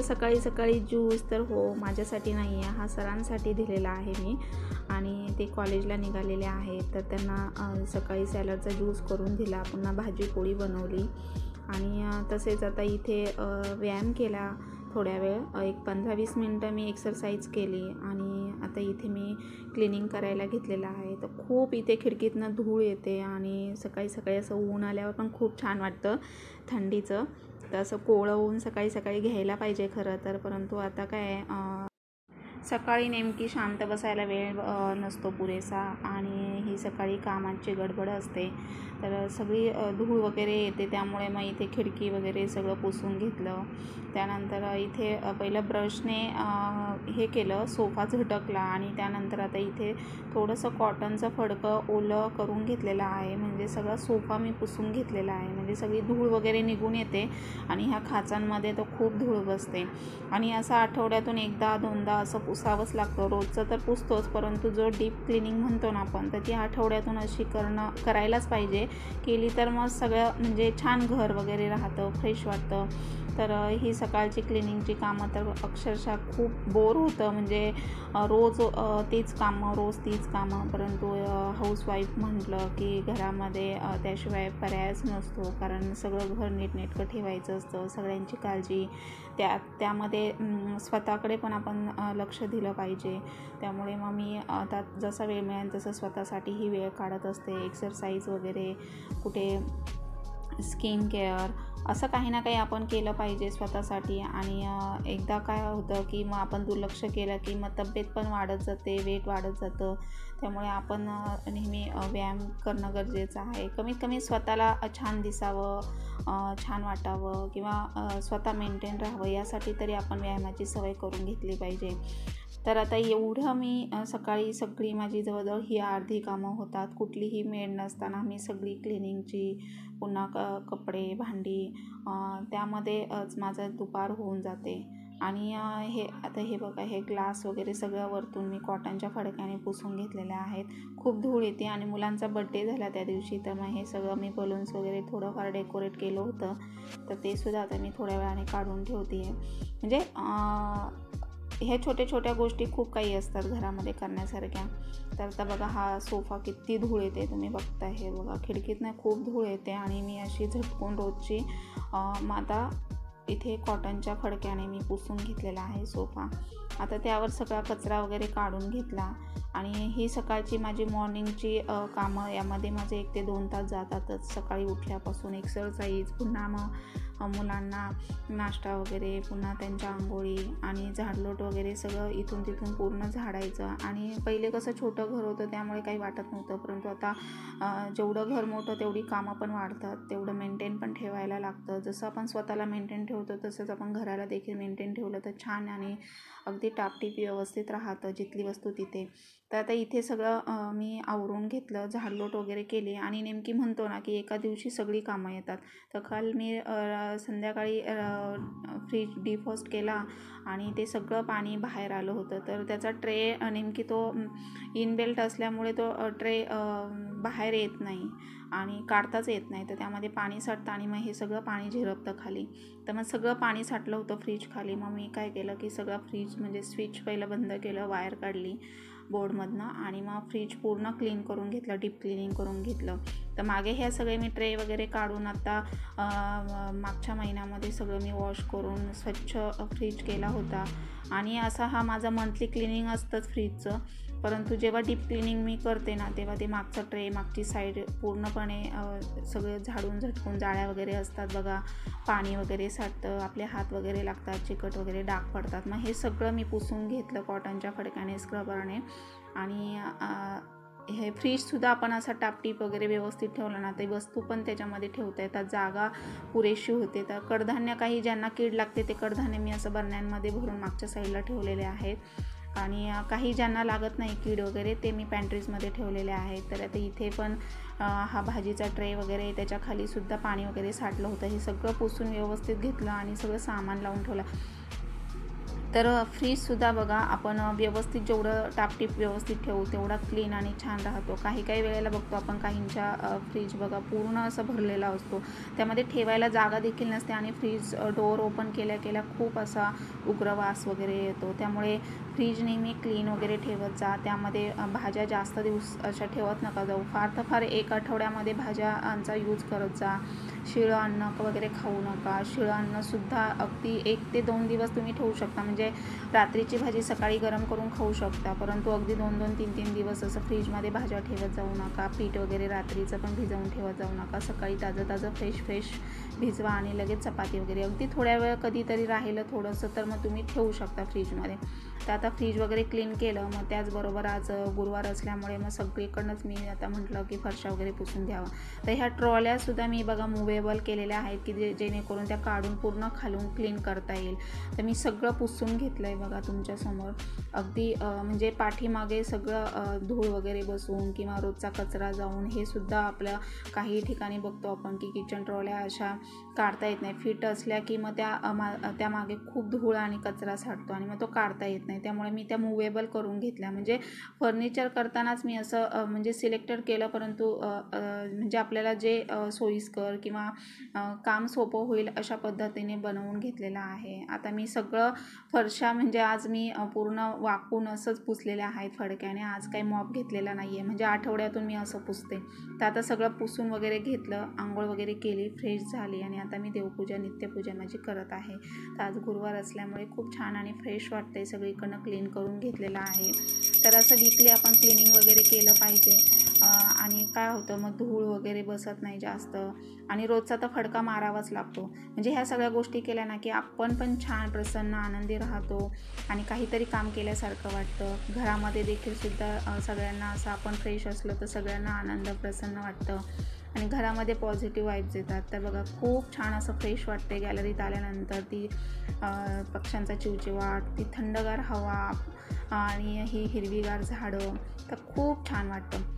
सकाळी सकाळी ज्यूस तर हो माझ्यासाठी नाही आहे, हा सरांसाठी दिलेला आहे मी. आणि ते कॉलेजला निघालेले आहेत तर त्यांना सकाळी सॅलडचा ज्यूस करून दिला, पुन्हा भाजी पोळी बनवली. आणि तसेच आता इथे व्यायाम केला थोड्या वेळ, एक 15-20 मिनटं मी एक्सरसाइज केली. आणि आता इथे मी क्लिनिंग करायला घेतलेलं आहे. तर खूप इथे खिडकीतनं धूळ येते आणि सकाळी सकाळी असं ऊन आल्यावर पण खूप छान वाटतं थंडीचं. तर असं कोवळं ऊन सकाळी सकाळी घ्यायला पाहिजे खरं तर, परंतु आता काय सकाळी नेमकी शांत बसायला वेळ नसतो पुरेसा आणि ही सकाळी कामाची गडबड असते. तर सगळी धूळ वगैरे येते, त्यामुळे मग इथे खिडकी वगैरे सगळं पुसून घेतलं. त्यानंतर इथे पहिलं ब्रशने हे केलं, सोफा झटकला. आणि त्यानंतर आता इथे थोडंसं कॉटनचं फडकं ओलं करून घेतलेलं आहे, म्हणजे सगळा सोफा मी पुसून घेतलेला आहे, म्हणजे सगळी धूळ वगैरे निघून येते. आणि ह्या खाचांमध्ये तर खूप धूळ बसते. आणि असं आठवड्यातून एकदा दोनदा असं पुसावंच लागतं. रोजचं तर पुसतोच, परंतु जो डीप क्लिनिंग म्हणतो ना आपण, तर ती आठवड्यातून अशी करायलाच पाहिजे. केली तर मग सगळं म्हणजे छान घर वगैरे राहतं, फ्रेश वाटतं. तर ही सकाळची क्लिनिंगची कामं तर अक्षरशः खूप बोर होतं, म्हणजे रोज तीच कामं. परंतु हाऊसवाईफ म्हटलं की घरामध्ये त्याशिवाय पर्यायच नसतो, कारण सगळं घर नीटनेटकं ठेवायचं असतं, सगळ्यांची काळजी त्यामध्ये स्वतःकडे पण आपण लक्ष दिलं पाहिजे. त्यामुळे मग मी आता जसा वेळ मिळेल तसं स्वतःसाठीही वेळ काढत असते. एक्सरसाइज वगैरे, कुठे स्किन केअर, असं काही ना काही आपण केलं पाहिजे स्वतःसाठी. आणि एकदा काय होतं की मग आपण दुर्लक्ष केलं की मग तब्येत पण वाढत जाते, वेट वाढत जातं. त्यामुळे आपण नेहमी व्यायाम करणं गरजेचं आहे. कमीत कमी स्वतःला छान दिसावं, छान वाटावं किंवा स्वतः मेंटेन राहावं, यासाठी तरी आपण व्यायामाची सवय करून घेतली पाहिजे. तर आता एवढं मी सकाळी सगळी माझी जवळजवळ ही अर्धी कामं होतात. कुठलीही मेड नसताना मी सगळी क्लिनिंगची, पुन्हा कपडे, भांडी, त्यामध्येच माझं दुपार होऊन जाते. आणि हे बघा, हे ग्लास वगैरे सगळं वरतून मी कॉटनच्या फडक्याने पुसून घेतलेले आहेत. खूप धूळ येते. आणि मुलांचा बड्डे झाला त्या दिवशी, तर मग हे सगळं मी बलून्स वगैरे थोडंफार डेकोरेट केलं होतं, तर ते सुद्धा आता मी थोड्या वेळाने काढून ठेवते आहे. म्हणजे ह्या छोट्या छोट्या गोष्टी खूप काही असतात घरामध्ये करण्यासारख्या. तर आता बघा, हा सोफा किती धूळ येते तुम्ही बघता. हे बघा, खिडकीतनं खूप धूळ येते आणि मी अशी झटकून रोजची मग आता इथे कॉटनच्या फडक्याने मी पुसून घेतलेला आहे सोफा. आता त्यावर सगळा कचरा वगैरे काढून घेतला. आणि ही सकाळची माझी मॉर्निंगची कामं, यामध्ये माझे 1 ते 2 तास जातातच. सकाळी उठल्यापासून एक्सरसाइज, पुन्हा मग मुलांना नाश्ता वगैरे, पुन्हा त्यांच्या आंघोळी आणि झाडलोट वगैरे सगळं इथून तिथून पूर्ण झाडायचं. आणि पहिले कसं छोटं घर होतं त्यामुळे काही वाटत नव्हतं, परंतु आता जेवढं घर मोठं तेवढी कामं पण वाढतात, तेवढं मेंटेन पण ठेवायला लागतं. जसं आपण स्वतःला मेंटेन ठेवतो तसंच आपण घराला देखील मेंटेन ठेवलं तर छान आणि अगदी टापटीप व्यवस्थित राहतं, जिथली वस्तू तिथे. तर आता इथे सगळं मी आवरून घेतलं, झाडलोट वगैरे केली. आणि नेमकी म्हणतो ना की एका दिवशी सगळी कामं येतात. तर काल मी संध्याकाळी फ्रीज डिफ्रॉस्ट केला आणि ते सगळं पाणी बाहेर आलं होतं. तर त्याचा ट्रे नेमकी तो इनबिल्ट असल्यामुळे तो ट्रे बाहेर येत नाही आणि काढताच येत नाही, तर त्यामध्ये पाणी साठतं आणि मग हे सगळं पाणी झिरपतं खाली. तर मग सगळं पाणी साठलं होतं फ्रीज खाली. मग मी काय केलं की सगळं फ्रीज म्हणजे स्विच पहिलं बंद केलं, वायर काढली बोर्डमधनं आणि मग फ्रीज पूर्ण क्लीन करून घेतलं, डीप क्लिनिंग करून घेतलं. तर मागे ह्या सगळे मी ट्रे वगैरे काढून आता मागच्या महिन्यामध्ये सगळं मी वॉश करून स्वच्छ फ्रीज केला होता. आणि असा हा माझा मंथली क्लिनिंग असतंच फ्रीजचं. परंतु जेव्हा डीप क्लिनिंग मी करते ना, तेव्हा ते मागचा ट्रे, मागची साईड पूर्णपणे सगळं झाडून झटकून, जाळ्या वगैरे असतात बघा, पाणी वगैरे साठतं, आपले हात वगैरे लागतात, चिकट वगैरे डाग पडतात. मग हे सगळं मी पुसून घेतलं कॉटनच्या फडक्याने, स्क्रबरने. आणि हे फ्रीजसुद्धा आपण असा टापटीप वगैरे व्यवस्थित ठेवला ना, ते वस्तू पण त्याच्यामध्ये ठेवता येतात, जागा पुरेशी होते. तर कडधान्य, काही ज्यांना कीड लागते ते कडधान्य मी असं बरण्यांमध्ये भरून मागच्या साईडला ठेवलेले आहेत. आणि काही ज्यांना लागत नाही कीड वगैरे, ते मी पॅन्ट्रीजमध्ये ठेवलेले आहेत. तर आता इथे पण हा भाजीचा ट्रे वगैरे, त्याच्या खालीसुद्धा पाणी वगैरे साठलं होतं. हे सगळं पुसून व्यवस्थित घेतलं आणि सगळं सामान लावून ठेवलं. तर फ्रीजसुद्धा बघा आपण व्यवस्थित जेवढं टापटीप व्यवस्थित ठेवू तेवढा क्लीन आणि छान राहतो. काही वेळेला बघतो आपण काहींच्या फ्रीज बघा पूर्ण असं भरलेला असतो, त्यामध्ये ठेवायला जागा देखील नसते आणि फ्रीज डोअर ओपन केल्या खूप असा उग्रवास वगैरे येतो. त्यामुळे फ्रीज नेहमी क्लीन वगैरे ठेवत जा. त्यामध्ये भाज्या जास्त दिवस अशा ठेवत नका जाऊ. फार तर फार 1 आठवड्यामध्ये भाज्यांचा यूज करत जा. शिळं अन्न वगैरे खाऊ नका. शिळं अन्नसुद्धा अगदी 1 ते 2 दिवस तुम्ही ठेवू शकता. म्हणजे रात्रीची भाजी सकाळी गरम करून खाऊ शकता, परंतु अगदी 2-2, 3-3 दिवस असं फ्रीजमध्ये भाज्या ठेवत जाऊ नका. पीठ वगैरे रात्रीचं पण भिजवून ठेवत जाऊ नका. सकाळी ताजं फ्रेश भिजवा आणि लगेच चपाती वगैरे अगदी थोड्या वेळ कधीतरी राहिलं थोडंसं तर मग तुम्ही ठेवू शकता फ्रीजमध्ये. तर आता फ्रीज वगैरे क्लीन केलं. मग त्याचबरोबर आज गुरुवार असल्यामुळे मग सगळीकडनंच मी आता म्हटलं की फरशा वगैरे पुसून घ्यावं. तर ह्या ट्रॉल्यासुद्धा मी बघा मूवेबल केलेल्या आहेत की जेणेकरून त्या काढून पूर्ण खालून क्लीन करता येईल. तर मी सगळं पुसून घेतलं आहे बघा तुमच्यासमोर. अगदी म्हणजे पाठीमागे सगळं धूळ वगैरे बसून किंवा रोजचा कचरा जाऊन हे सुद्धा आपल्या काही ठिकाणी बघतो आपण की किचन ट्रॉल्या अशा काढता येत नाही. फिट असल्या की मग त्यामागे खूप धूळ आणि कचरा साठतो आणि मग तो काढता येत नाही. त्यामुळे मी त्या मूवेबल करून घेतल्या. म्हणजे फर्निचर करतानाच मी असं म्हणजे सिलेक्टेड केलं, परंतु म्हणजे आपल्याला जे सोयीस्कर किंवा काम सोपं होईल अशा पद्धतीने बनवून घेतलेलं आहे. आता मी सगळं फरशा म्हणजे आज मी पूर्ण वाकून असंच पुसलेल्या आहेत फडक्याने. आज काही मॉप घेतलेला नाही आहे, म्हणजे आठवड्यातून मी असं पुसते. तर आता सगळं पुसून वगैरे घेतलं, आंघोळ वगैरे केली, फ्रेश झाली आणि आता मी देवपूजा नित्यपूजा माझी करत आहे. तर आज गुरुवार असल्यामुळे खूप छान आणि फ्रेश वाटते. सगळीकडनं क्लीन करून घेतलेलं आहे. तर असं वीकली आपण क्लिनिंग वगैरे केलं पाहिजे आणि काय होतं मग धूळ वगैरे बसत नाही जास्त आणि रोजचा तर फडका मारावाच लागतो. म्हणजे ह्या सगळ्या गोष्टी केल्या ना की आपण पण छान प्रसन्न आनंदी राहतो आणि काहीतरी काम केल्यासारखं वाटतं. घरामध्ये देखील सुद्धा सगळ्यांना असं आपण फ्रेश असलं तर सगळ्यांना आनंद प्रसन्न वाटतं आणि घरामध्ये पॉझिटिव्ह वाईब्स येतात. तर बघा खूप छान असं फ्रेश वाटते. गॅलरीत आल्यानंतर ती पक्ष्यांचा चिवचिवाट, ती थंडगार हवा आणि ही हिरवीगार झाडं, तर खूप छान वाटतं.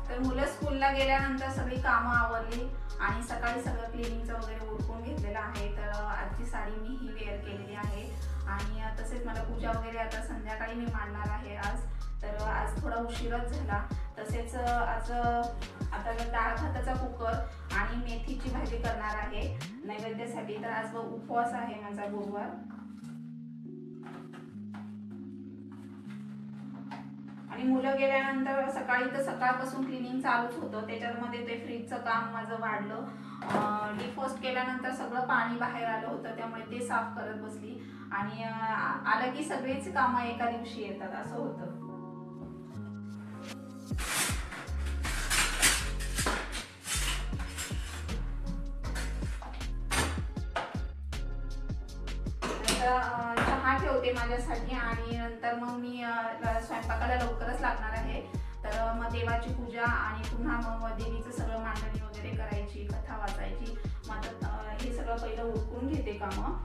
तर मुलं स्कूलला गेल्यानंतर सगळी कामं आवरली आणि सकाळी सगळं क्लिनिंगचं वगैरे उरकून घेतलेलं आहे. तर आजची साडी मी ही वेअर केलेली आहे आणि तसेच मला पूजा वगैरे आता संध्याकाळी मी मांडणार आहे आज. तर आज थोडा उशीरच झाला. तसेच आज आता डाळ भाताचा कुकर आणि मेथीची भाजी करणार आहे नैवेद्यासाठी. तर आज उपवास आहे माझा गुरुवार. आणि मुलं गेल्यानंतर सकाळी तर सकाळपासून क्लिनिंग चालूच होतं. त्याच्यामध्ये ते फ्रीजचं काम माझं वाढलं. डिफॉस्ट केल्यानंतर सगळं पाणी बाहेर आलं होतं, त्यामुळे ते साफ करत बसली आणि आलं की सगळीच कामं एका दिवशी येतात असं होतं. चहा ठेवते माझ्यासाठी आणि नंतर मग मी स्वयंपाकाला लवकरच लागणार आहे. तर मग देवाची पूजा आणि पुन्हा मग देवीचं सगळं मांडणी वगैरे करायची, कथा वाचायची. मग हे सगळं पहिलं उरकून घेते कामं.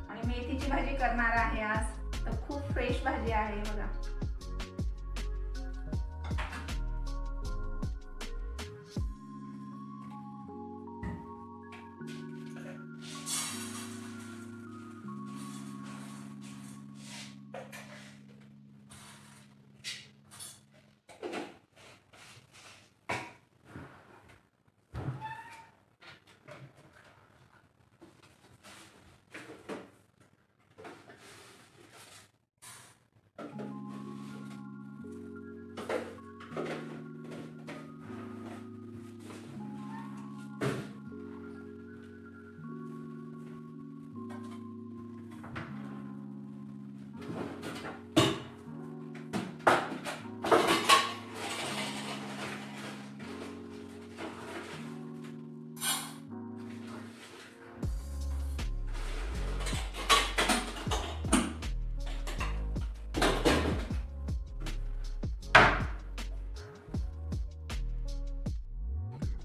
आणि मेथीची भाजी करणार आहे आज. तर खूप फ्रेश भाजी आहे बघा.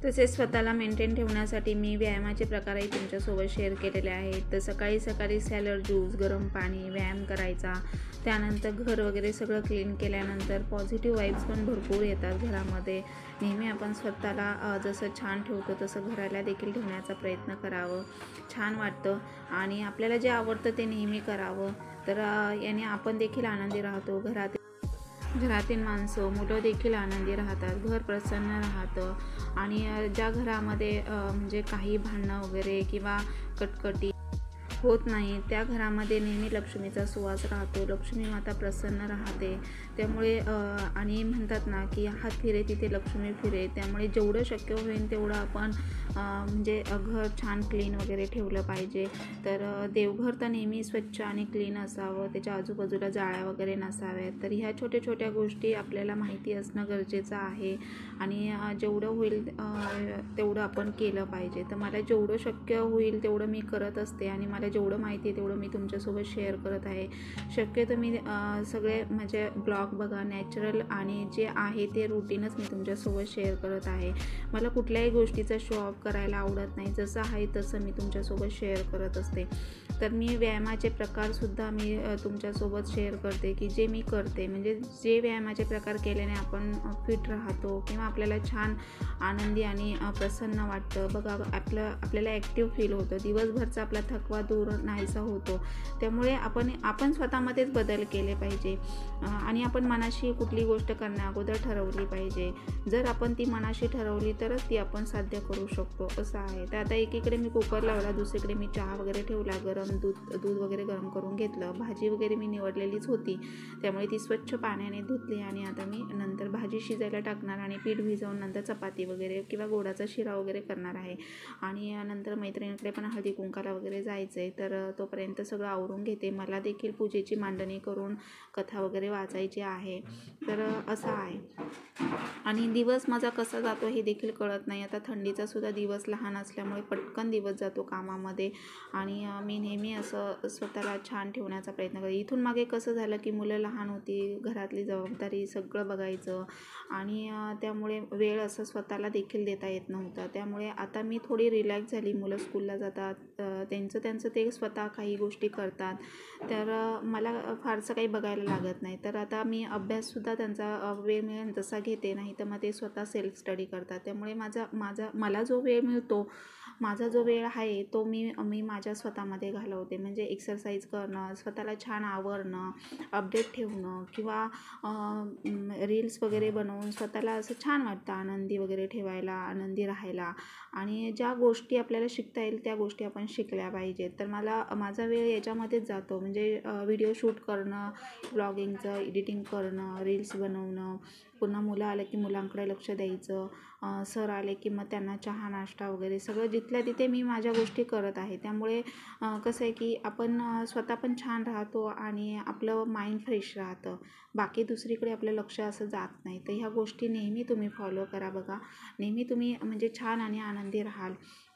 तसेच स्वतःला मेंटेन ठेवण्यासाठी मी व्यायामाचे प्रकारही तुमच्यासोबत शेअर केलेले आहेत. तर सकाळी सकाळी सॅलड ज्यूस, गरम पाणी, व्यायाम करायचा, त्यानंतर घर वगैरे सगळं क्लीन केल्यानंतर पॉझिटिव्ह वाईब्स पण भरपूर येतात घरामध्ये. नेहमी आपण स्वतःला जसं छान ठेवतो तसं घराला देखील ठेवण्याचा प्रयत्न करावं. छान वाटतं आणि आपल्याला जे आवडतं ते नेहमी करावं. तर याने आपण देखील आनंदी राहतो, घरातील माणसं, मुलं देखील आनंदी राहतात, घर प्रसन्न राहतं आणि ज्या घरामध्ये म्हणजे काही भांडणं वगैरे किंवा कटकटी होत नाही त्या घरामध्ये नेहमी लक्ष्मीचा सुवास राहतो, लक्ष्मी माता प्रसन्न राहते. त्यामुळे आणि म्हणतात ना की हात फिरे तिथे लक्ष्मी फिरे. त्यामुळे जेवढं शक्य होईल तेवढं आपण म्हणजे घर छान क्लीन वगैरे ठेवलं पाहिजे. तर देवघर तर नेहमी स्वच्छ आणि क्लीन असावं, त्याच्या आजूबाजूला जाळ्या वगैरे नसाव्यात. तर ह्या छोट्या छोट्या गोष्टी आपल्याला माहिती असणं गरजेचं आहे आणि जेवढं होईल तेवढं आपण केलं पाहिजे. तर मला जेवढं शक्य होईल तेवढं मी करत असते आणि मला जेवढं माहिती आहे तेवढं मी तुमच्यासोबत शेअर करत आहे. शक्यतो मी सगळे म्हणजे ब्लॉग बघा नॅचरल आणि जे आहे ते रुटीनच मी तुमच्यासोबत शेअर करत आहे. मला कुठल्याही गोष्टीचा शो ऑफ करायला आवडत नाही, जसं आहे तसं मी तुमच्यासोबत शेअर करत असते. तर मी व्यायामाचे प्रकारसुद्धा मी तुमच्यासोबत शेअर करते की जे मी करते, म्हणजे जे व्यायामाचे प्रकार केल्याने आपण फिट राहतो किंवा आपल्याला छान आनंदी आणि प्रसन्न वाटतं. बघा आपल्याला ॲक्टिव्ह फील होतं, दिवसभरचा आपला थकवा दूर नाहीसा होतो. त्यामुळे आपण स्वतःमध्येच बदल केले पाहिजे आणि आपण मनाशी कुठली गोष्ट करण्या अगोदर ठरवली पाहिजे. जर आपण ती मनाशी ठरवली तरच ती आपण साध्य करू शकतो, असं आहे. तर आता एकीकडे मी कुकर लावला, दुसरीकडे मी चहा वगैरे ठेवला, दूध वगैरे गरम करून घेतलं. भाजी वगैरे मी निवडलेलीच होती, त्यामुळे ती स्वच्छ पाण्याने धुतली आणि आता मी नंतर भाजी शिजायला टाकणार आणि पीठ भिजवून नंतर चपाती वगैरे किंवा गोडाचा शिरा वगैरे करणार आहे. आणि नंतर मैत्रिणीकडे पण हळदी कुंकाला वगैरे जायचं आहे, तर तोपर्यंत सगळं आवरून घेते. मला देखील पूजेची मांडणी करून कथा वगैरे वाचायची आहे. तर असं आहे आणि दिवस माझा कसा जातो हे देखील कळत नाही. आता थंडीचा सुद्धा दिवस लहान असल्यामुळे पटकन दिवस जातो कामामध्ये आणि मी नेहमी असं स्वतःला छान ठेवण्याचा प्रयत्न करते. इथून मागे कसं झालं की मुलं लहान होती, घरातली जबाबदारी सगळं बघायचं आणि त्यामुळे वेळ असं स्वतःला देखील देता येत नव्हता. त्यामुळे आता मी थोडी रिलॅक्स झाली. मुलं स्कूलला जातात, त्यांचं ते स्वतः काही गोष्टी करतात, तर मला फारसं काही बघायला लागत नाही. तर आता मी अभ्याससुद्धा त्यांचा वेळ मिळेल तसा घेते, नाही तर मग ते स्वतः सेल्फ स्टडी करतात. त्यामुळे मला जो वेळ मिळतो, माझा जो वेळ आहे तो मी माझ्या स्वतःमध्ये घालवते. म्हणजे एक्सरसाइज करणं, स्वतःला छान आवरणं, अपडेट ठेवणं किंवा रील्स वगैरे बनवून स्वतःला असं छान वाटतं आनंदी वगैरे ठेवायला, आनंदी राहायला. आणि ज्या गोष्टी आपल्याला शिकता येईल त्या गोष्टी आपण शिकल्या पाहिजेत. तर माझा वेळ याच्यामध्येच जातो, म्हणजे व्हिडिओ शूट करणं, ब्लॉगिंगचं एडिटिंग करणं, रील्स बनवणं, पुन्हा मुलं आलं की मुलांकडे लक्ष द्यायचं, सर आले की मग त्यांना चहा नाश्ता वगैरे सगळं जिथल्या तिथे मी माझ्या गोष्टी करत आहे. त्यामुळे कसं आहे की आपण स्वतः पण छान राहतो आणि आपलं माइंड फ्रेश राहतं. बाकी दुसरीकडे आपलं लक्ष असं जात नाही. तर ह्या गोष्टी नेहमी तुम्ही फॉलो करा. बघा नेहमी तुम्ही म्हणजे छान आणि आनंदी राहाल.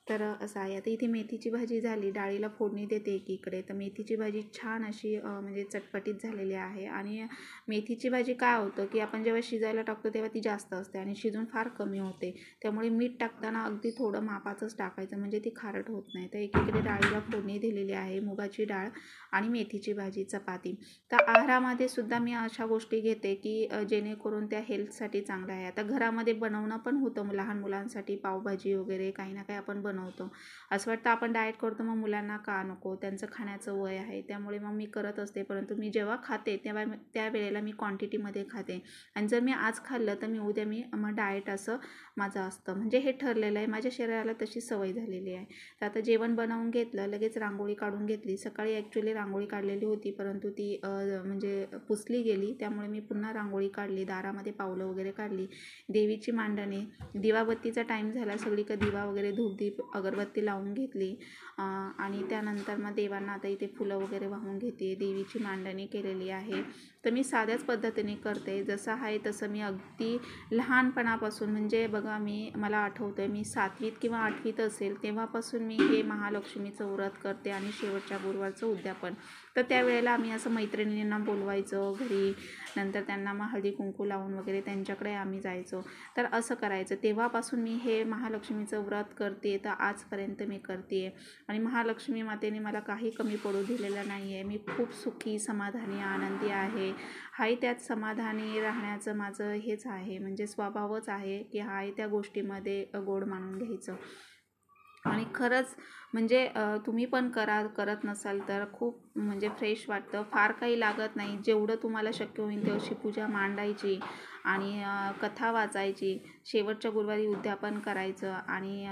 तर असं आहे. आता इथे मेथीची भाजी झाली, डाळीला फोडणी देते एकीकडे. तर मेथीची भाजी छान अशी म्हणजे चटपटीत झालेली आहे. आणि मेथीची भाजी काय होतं की आपण जेव्हा शिजायला टाकतो तेव्हा ती जास्त असते आणि शिजून फार कमी होते. त्यामुळे मीठ टाकताना अगदी थोडं मापाचंच टाकायचं, म्हणजे ती खारट होत नाही. तर एकीकडे डाळीला फोडणी दिलेली आहे, मुगाची डाळ आणि मेथीची भाजी, चपाती. तर आहारामध्ये सुद्धा मी अशा गोष्टी घेते की जेणेकरून त्या हेल्थसाठी चांगल्या आहे. आता घरामध्ये बनवणं पण होतं लहान मुलांसाठी, पावभाजी वगैरे काही ना काही आपण बनवतो. असं वाटतं आपण डाएट करतो, मग मुलांना का नको, त्यांचं खाण्याचं वय आहे. त्यामुळे मग मी करत असते, परंतु मी जेव्हा खाते तेव्हा त्यावेळेला मी क्वांटिटीमध्ये खाते. आणि जर मी आज खाल्लं तर उद्या मग डाएट असं माझं असतं, म्हणजे हे ठरलेलं आहे. माझ्या शरीराला तशी सवय झालेली आहे. तर आता जेवण बनवून घेतलं, लगेच रांगोळी काढून घेतली. सकाळी ॲक्च्युली रांगोळी काढलेली होती, परंतु ती म्हणजे पुसली गेली. त्यामुळे मी पुन्हा रांगोळी काढली, दारामध्ये पावलं वगैरे काढली, देवीची मांडणी, दिवाबत्तीचा टाईम झाला, सगळीकडे दिवा वगैरे धूपदीप अगरबत्ती लावून घेतली आणि त्यानंतर मग देवांना आता इथे फुलं वगैरे वाहून घेते, देवीची मांडणी केलेली आहे. तर मी साध्याच पद्धतीने करते, जसं आहे तसं. मी अगदी लहानपणापासून म्हणजे बघा मला आठवतं आहे मी 7वीत किंवा 8वीत असेल तेव्हापासून मी हे महालक्ष्मीचं व्रत करते आणि शेवटच्या गुरुवारचं उद्यापन. तर त्यावेळेला आम्ही असं मैत्रिणींना बोलवायचं घरी, नंतर त्यांना मग हळदी कुंकू लावून वगैरे त्यांच्याकडे आम्ही जायचो. तर असं करायचं. तेव्हापासून मी हे महालक्ष्मीचं व्रत करते, तर आजपर्यंत मी करते आहे. आणि महालक्ष्मी मातेने मला काही कमी पडू दिलेलं नाही आहे. मी खूप सुखी, समाधानी, आनंदी आहे. हाही त्यात समाधानी राहण्याचं माझं हेच आहे, म्हणजे स्वभावच आहे की हाही त्या गोष्टीमध्ये गोड मानून घ्यायचं. आणि खरंच म्हणजे तुम्ही पण करत नसाल तर खूप म्हणजे फ्रेश वाटतं. फार काही लागत नाही. जेवढं तुम्हाला शक्य होईल तेवढी पूजा मांडायची आणि कथा वाचायची, शेवटच्या गुरुवारी उद्यापन करायचं आणि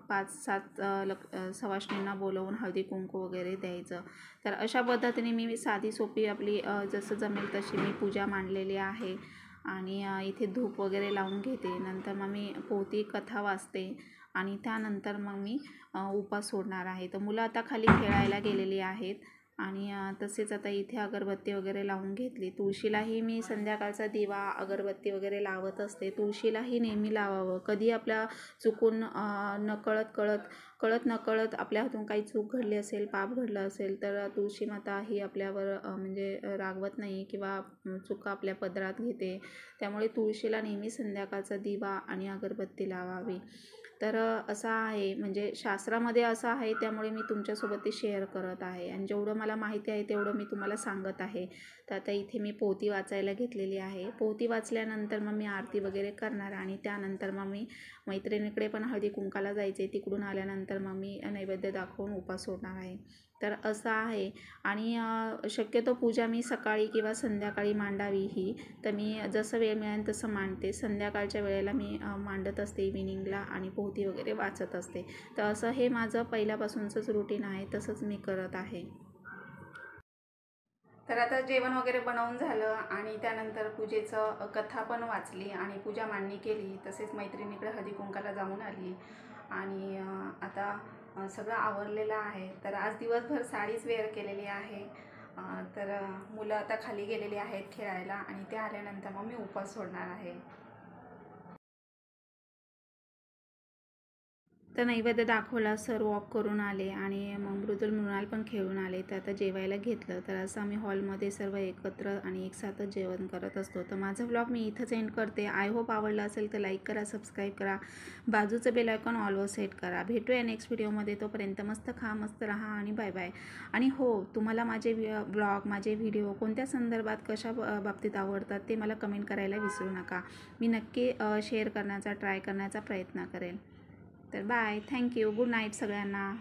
5-7 सवाष्णींना बोलवून हळदी कुंकू वगैरे द्यायचं. तर अशा पद्धतीने मी साधी सोपी आपली जसं जमेल तशी मी पूजा मांडलेली आहे. आणि इथे धूप वगैरे लावून घेते. नंतर मग मी पोथी कथा वाचते आणि त्यानंतर मग मी उपास सोडणार आहे. तर मुलं आता खाली खेळायला गेलेली आहेत आणि तसेच आता इथे अगरबत्ती वगैरे लावून घेतली. तुळशीलाही मी संध्याकाळचा दिवा अगरबत्ती वगैरे लावत असते. तुळशीलाही नेहमी लावावं. कधी आपल्या चुकून कळत नकळत आपल्या हातून काही चूक घडली असेल, पाप घडलं असेल, तर तुळशी माता ही आपल्यावर म्हणजे रागवत नाही किंवा चुका आपल्या पदरात घेते. त्यामुळे तुळशीला नेहमी संध्याकाळचा दिवा आणि अगरबत्ती लावावी. तर असं आहे, म्हणजे शास्त्रामध्ये असं आहे, त्यामुळे मी तुमच्यासोबत ते शेअर करत आहे आणि जेवढं मला माहिती आहे तेवढं मी तुम्हाला सांगत आहे. तर आता इथे मी पोथी वाचायला घेतलेली आहे. पोथी वाचल्यानंतर मग मी आरती वगैरे करणार आणि त्यानंतर मग मी मैत्रिणीकडे पण हळदी कुंकाला जायचे. तिकडून आल्यानंतर मग मी नैवेद्य दाखवून उपास सोडणार आहे. तर असं आहे. आणि शक्यतो पूजा मी सकाळी किंवा संध्याकाळी मांडावी ही, तर मी जसं वेळ मिळेल तसं मांडते. संध्याकाळच्या वेळेला मी मांडत असते इव्हिनिंगला आणि पोथी वगैरे वाचत असते. तर असं हे माझं पहिल्यापासूनचंच रुटीन आहे, तसंच मी करत आहे. तर आता जेवण वगैरे बनवून झालं आणि त्यानंतर पूजेचं कथा पण वाचली आणि पूजा मांडणी केली. तसेच मैत्रिणीकडे हळदी कुंकाला जाऊन आली आणि आता सगळं आवरलेलं आहे. तर आज दिवसभर साडीच वेअर केलेली आहे. तर मुलं आता खाली गेलेली आहेत खेळायला आणि ते आल्यानंतर मग मी उपवास सोडणार आहे. तर नैवेद्य दाखवला, सर वॉक करून आले आणि मग मृणाल पण खेळून आले. तर आता जेवायला घेतलं. तर असं आम्ही हॉलमध्ये सर्व एकत्र आणि एकसाथच जेवण करत असतो. तर माझा व्लॉग मी इथंच एंड करते. आय होप आवडला असेल तर लाईक करा, सबस्क्राईब करा, बाजूचं बेल आयकॉन ऑलवर सेट करा. भेटूया नेक्स्ट व्हिडिओमध्ये. तोपर्यंत मस्त खा, मस्त राहा आणि बाय बाय. आणि हो, तुम्हाला माझे व्लॉग, माझे व्हिडिओ कोणत्या संदर्भात कशा बाबतीत आवडतात ते मला कमेंट करायला विसरू नका. मी नक्की शेअर करण्याचा ट्राय करण्याचा प्रयत्न करेल. तर बाय, थँक्यू, गुड नाईट सगळ्यांना.